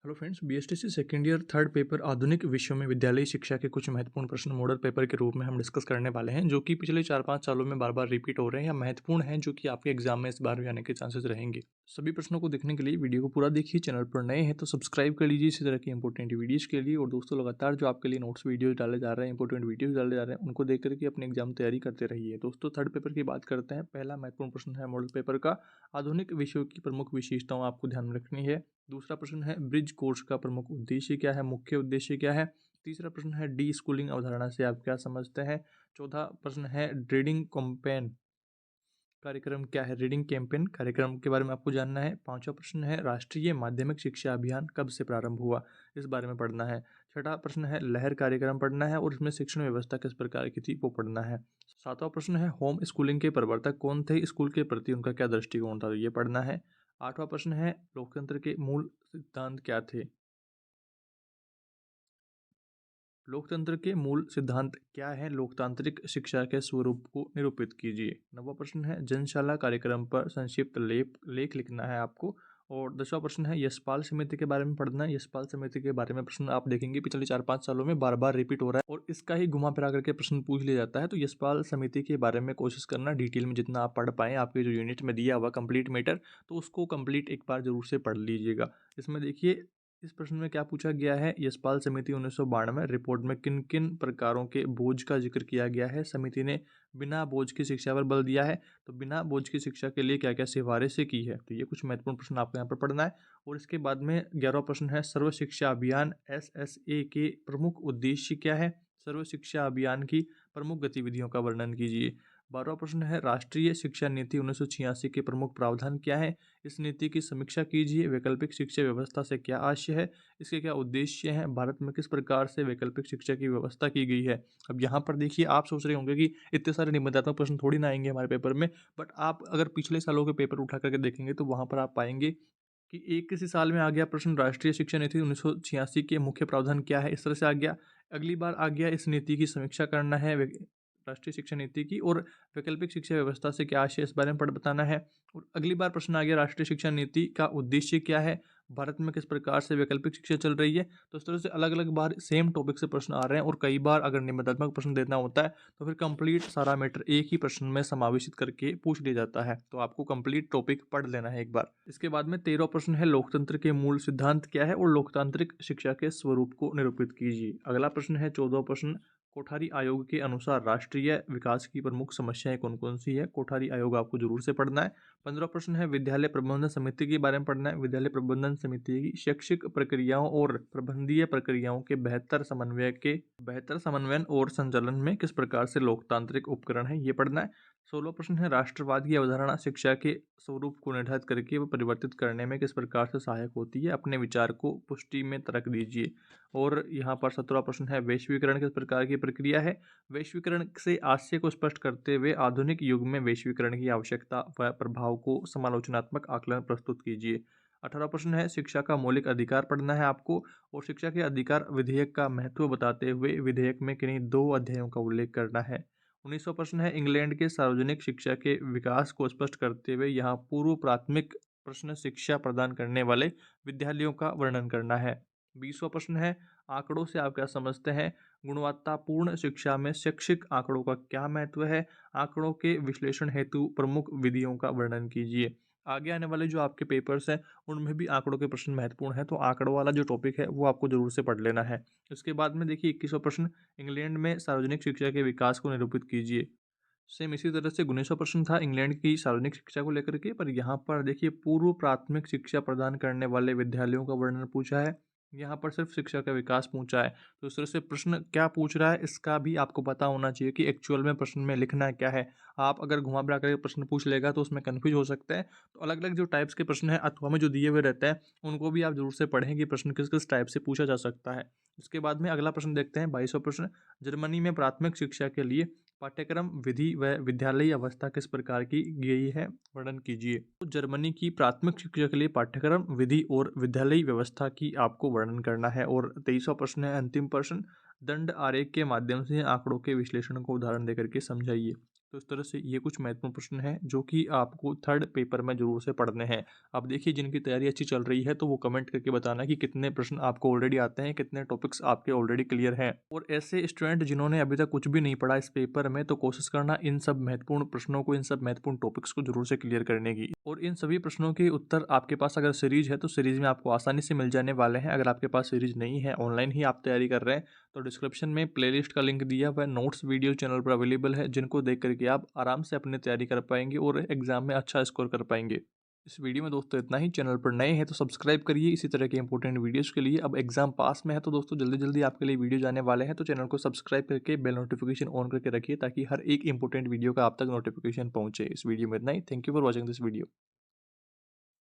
Hello friends, BSTC second year third paper आधुनिक विश्व में विद्यालयी शिक्षा के कुछ महत्वपूर्ण प्रश्न मॉडल पेपर के रूप में हम डिस्कस करने वाले हैं, जो कि पिछले 4-5 सालों में बार बार रिपीट हो रहे हैं या महत्वपूर्ण हैं, जो कि आपके एग्जाम में इस बार भी आने के चांसेस रहेंगे। सभी प्रश्नों को देखने के लिए वीडियो को पूरा देखिए। चैनल पर नए हैं तो सब्सक्राइब कर लीजिए इसी तरह की इंपॉर्टेंट वीडियोज़ के लिए। और दोस्तों, लगातार जो आपके लिए नोट्स वीडियोज़ डाले जा रहे हैं, इंपॉर्टेंट वीडियोज़ डाले जा रहे हैं, उनको देख करके अपनी एग्जाम तैयारी करते रहिए। दोस्तों, थर्ड पेपर की बात करते हैं। पहला महत्वपूर्ण प्रश्न है मॉडल पेपर का, आधुनिक विश्व की प्रमुख विशेषताओं आपको ध्यान में रखनी है। दूसरा प्रश्न है ब्रिज कोर्स का प्रमुख उद्देश्य क्या है, मुख्य उद्देश्य क्या है। तीसरा प्रश्न है डी स्कूलिंग अवधारणा से आप क्या समझते हैं। चौथा प्रश्न है रीडिंग कैंपेन कार्यक्रम क्या है, रीडिंग कैंपेन कार्यक्रम के बारे में आपको जानना है। पांचवा प्रश्न है राष्ट्रीय माध्यमिक शिक्षा अभियान कब से प्रारंभ हुआ, इस बारे में पढ़ना है। छठा प्रश्न है लहर कार्यक्रम पढ़ना है और इसमें शिक्षण व्यवस्था किस प्रकार की थी वो पढ़ना है। सातवां प्रश्न है होम स्कूलिंग के प्रवर्तक कौन थे, स्कूल के प्रति उनका क्या दृष्टिकोण था, ये पढ़ना है। आठवां प्रश्न है लोकतंत्र के मूल सिद्धांत क्या थे, लोकतंत्र के मूल सिद्धांत क्या है, लोकतांत्रिक शिक्षा के स्वरूप को निरूपित कीजिए। नवा प्रश्न है जनशाला कार्यक्रम पर संक्षिप्त लेख लिखना है आपको। और 10वां प्रश्न है यशपाल समिति के बारे में पढ़ना है। यशपाल समिति के बारे में प्रश्न आप देखेंगे पिछले 4-5 सालों में बार बार रिपीट हो रहा है और इसका ही घुमा फिरा करके प्रश्न पूछ लिया जाता है। तो यशपाल समिति के बारे में कोशिश करना डिटेल में जितना आप पढ़ पाएँ, आपके जो यूनिट में दिया हुआ कंप्लीट मैटर, तो उसको कंप्लीट एक बार जरूर से पढ़ लीजिएगा। इसमें देखिए इस प्रश्न में क्या पूछा गया है, यशपाल समिति 1992 रिपोर्ट में किन किन प्रकारों के बोझ का जिक्र किया गया है। समिति ने बिना बोझ की शिक्षा पर बल दिया है, तो बिना बोझ की शिक्षा के लिए क्या क्या सिफारिशें की है, तो ये कुछ महत्वपूर्ण प्रश्न आपको यहाँ पर पढ़ना है। और इसके बाद में 11वां प्रश्न है सर्व शिक्षा अभियान SSA के प्रमुख उद्देश्य क्या है, सर्व शिक्षा अभियान की प्रमुख गतिविधियों का वर्णन कीजिए। 12वां प्रश्न है राष्ट्रीय शिक्षा नीति 1986 के प्रमुख प्रावधान क्या है, इस नीति की समीक्षा कीजिए। वैकल्पिक शिक्षा व्यवस्था से क्या आशय है, इसके क्या उद्देश्य हैं, भारत में किस प्रकार से वैकल्पिक शिक्षा की व्यवस्था की गई है। अब यहाँ पर देखिए आप सोच रहे होंगे कि इतने सारे निबंधात्मक प्रश्न थोड़ी ना आएंगे हमारे पेपर में, बट आप अगर पिछले सालों के पेपर उठा करके देखेंगे तो वहाँ पर आप पाएंगे कि एक किसी साल में आ गया प्रश्न राष्ट्रीय शिक्षा नीति 1986 के मुख्य प्रावधान क्या है, इस तरह से आ गया। अगली बार आ गया इस नीति की समीक्षा करना है, राष्ट्रीय शिक्षा नीति की, और वैकल्पिक शिक्षा व्यवस्था से क्या आशय, इस बारे में पढ़ बताना है। और अगली बार प्रश्न आ गया राष्ट्रीय शिक्षा नीति का उद्देश्य क्या है, भारत में किस प्रकार से वैकल्पिक शिक्षा चल रही है। तो इस तरह से अलग अलग बार सेम टॉपिक से प्रश्न आ रहे हैं और कई बार अगर निबंधात्मक प्रश्न देना होता है तो फिर कंप्लीट सारा मैटर एक ही प्रश्न में समावेशित करके पूछ लिया जाता है। तो आपको कंप्लीट टॉपिक पढ़ लेना है एक बार। इसके बाद में 13वां प्रश्न है लोकतंत्र के मूल सिद्धांत क्या है और लोकतांत्रिक शिक्षा के स्वरूप को निरूपित कीजिए। अगला प्रश्न है 14वां प्रश्न कोठारी आयोग के अनुसार राष्ट्रीय विकास की प्रमुख समस्याएं कौन कौन सी है, कोठारी आयोग आपको जरूर से पढ़ना है। 15वां प्रश्न है विद्यालय प्रबंधन समिति के बारे में पढ़ना है। विद्यालय प्रबंधन समिति की शैक्षिक प्रक्रियाओं और प्रबंधीय प्रक्रियाओं के बेहतर समन्वयन और संचालन में किस प्रकार से लोकतांत्रिक उपकरण है, ये पढ़ना है। 16वां प्रश्न है राष्ट्रवाद की अवधारणा शिक्षा के स्वरूप को निर्धारित करके व परिवर्तित करने में किस प्रकार से सहायक होती है, अपने विचार को पुष्टि में तर्क दीजिए। और यहाँ पर 17वां प्रश्न है वैश्वीकरण किस प्रकार की प्रक्रिया है, वैश्वीकरण से आशय को स्पष्ट करते हुए आधुनिक युग में वैश्वीकरण की आवश्यकता व प्रभाव को समालोचनात्मक आकलन प्रस्तुत कीजिए। 18वां प्रश्न है शिक्षा का मौलिक अधिकार पढ़ना है आपको और शिक्षा के अधिकार विधेयक का महत्व बताते हुए विधेयक में किन्हीं 2 अध्यायों का उल्लेख करना है। 19वां प्रश्न है इंग्लैंड के सार्वजनिक शिक्षा के विकास को स्पष्ट करते हुए यहाँ पूर्व प्राथमिक प्रश्न शिक्षा प्रदान करने वाले विद्यालयों का वर्णन करना है। 20वां प्रश्न है आंकड़ों से आप क्या समझते हैं, गुणवत्तापूर्ण शिक्षा में शैक्षिक आंकड़ों का क्या महत्व है, आंकड़ों के विश्लेषण हेतु प्रमुख विधियों का वर्णन कीजिए। आगे आने वाले जो आपके पेपर्स हैं उनमें भी आंकड़ों के प्रश्न महत्वपूर्ण है, तो आंकड़ों वाला जो टॉपिक है वो आपको जरूर से पढ़ लेना है। उसके बाद में देखिए 21वां प्रश्न इंग्लैंड में सार्वजनिक शिक्षा के विकास को निरूपित कीजिए। सेम इसी तरह से 19वां प्रश्न था इंग्लैंड की सार्वजनिक शिक्षा को लेकर के, पर यहाँ पर देखिए पूर्व प्राथमिक शिक्षा प्रदान करने वाले विद्यालयों का वर्णन पूछा है, यहाँ पर सिर्फ शिक्षा का विकास पूछा है। तो इस तरह से प्रश्न क्या पूछ रहा है इसका भी आपको पता होना चाहिए कि एक्चुअल में प्रश्न में लिखना क्या है। आप अगर घुमा फिरा करके प्रश्न पूछ लेगा तो उसमें कन्फ्यूज हो सकता है। तो अलग अलग जो टाइप्स के प्रश्न है अथवा में जो दिए हुए रहते हैं उनको भी आप जरूर से पढ़ें कि प्रश्न किस किस टाइप से पूछा जा सकता है। इसके बाद में अगला प्रश्न देखते हैं 22वां प्रश्न जर्मनी में प्राथमिक शिक्षा के लिए पाठ्यक्रम विधि व विद्यालयी अवस्था किस प्रकार की गई है, वर्णन कीजिए। तो जर्मनी की प्राथमिक शिक्षा के लिए पाठ्यक्रम विधि और विद्यालयी व्यवस्था की आपको वर्णन करना है। और 23वां प्रश्न है अंतिम प्रश्न दंड आरेख के माध्यम से आंकड़ों के विश्लेषण को उदाहरण देकर के समझाइए। तो इस तरह से ये कुछ महत्वपूर्ण प्रश्न हैं जो कि आपको थर्ड पेपर में ज़रूर से पढ़ने हैं। अब देखिए जिनकी तैयारी अच्छी चल रही है तो वो कमेंट करके बताना कि कितने प्रश्न आपको ऑलरेडी आते हैं, कितने टॉपिक्स आपके ऑलरेडी क्लियर हैं। और ऐसे स्टूडेंट जिन्होंने अभी तक कुछ भी नहीं पढ़ा इस पेपर में, तो कोशिश करना इन सब महत्वपूर्ण प्रश्नों को, इन सब महत्वपूर्ण टॉपिक्स को ज़रूर से क्लियर करने की। और इन सभी प्रश्नों के उत्तर आपके पास अगर सीरीज़ है तो सीरीज़ में आपको आसानी से मिल जाने वाले हैं। अगर आपके पास सीरीज़ नहीं है, ऑनलाइन ही आप तैयारी कर रहे हैं, तो डिस्क्रिप्शन में प्लेलिस्ट का लिंक दिया हुआ है, नोट्स वीडियो चैनल पर अवेलेबल है, जिनको देख करके आप आराम से अपनी तैयारी कर पाएंगे और एग्जाम में अच्छा स्कोर कर पाएंगे। इस वीडियो में दोस्तों इतना ही। चैनल पर नए हैं तो सब्सक्राइब करिए इसी तरह के इंपॉर्टेंट वीडियोस के लिए। अब एग्जाम पास में है तो दोस्तों जल्दी जल्दी आपके लिए वीडियो जाने वाले हैं, तो चैनल को सब्सक्राइब करके बेल नोटिफिकेशन ऑन करके रखिए ताकि हर एक इंपॉर्टेंट वीडियो का आप तक नोटिफिकेशन पहुंचे। इस वीडियो में इतना ही। Thank you for watching this video.